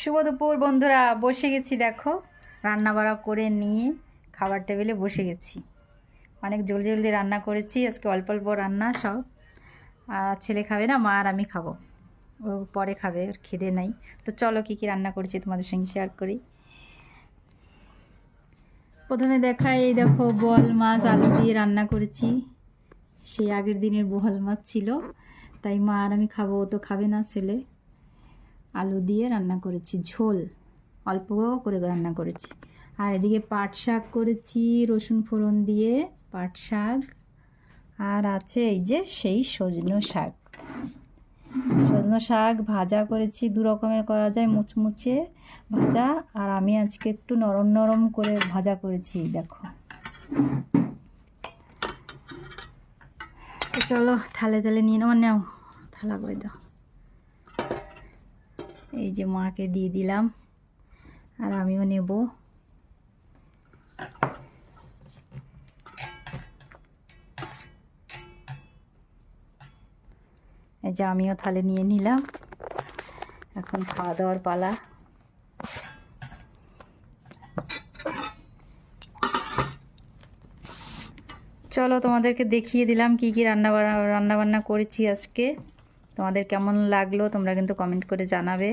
শুভ দুপুর বন্ধুরা, বসে গেছি। দেখো রান্না বাড়া করে নিয়ে খাবার টেবিলে বসে গেছি। অনেক জলদি জলদি রান্না করেছি আজকে, অল্প অল্প রান্না সব। ছেলে খাবে না, মা আর আমি খাবো, ও পরে খাবে, ওর খিদে নাই। তো চলো কী কী রান্না করেছি তোমাদের সঙ্গে শেয়ার করি। প্রথমে দেখাই, এই দেখো বোয়াল মাছ আলু দিয়ে রান্না করেছি। সেই আগের দিনের বোয়াল মাছ ছিল, তাই মা আর আমি খাবো, ও তো খাবে না ছেলে। আলু দিয়ে রান্না করেছি, ঝোল অল্প করে রান্না করেছি। আর এদিকে পাট শাক করেছি রসুন ফোড়ন দিয়ে, পাট শাক। আর আছে এই যে সেই সজনো শাক। সজনো শাক ভাজা করেছি, দু রকমের করা যায়, মুচমুচে ভাজা, আর আমি আজকে একটু নরম নরম করে ভাজা করেছি। দেখো, তো চলো থালে থালে নিয়ে নেওয়া, নাও থালা করে দাও। এই যে মাকে দিয়ে দিলাম, আর আমিও নেব। এই যে আমিও থালে নিয়ে নিলাম, এখন খাওয়া দাওয়ার পালা। চলো তোমাদেরকে দেখিয়ে দিলাম কি কি রান্না বান্না করেছি আজকে। তোমাদের কেমন লাগলো তোমরা কিন্তু কমেন্ট করে জানাবে।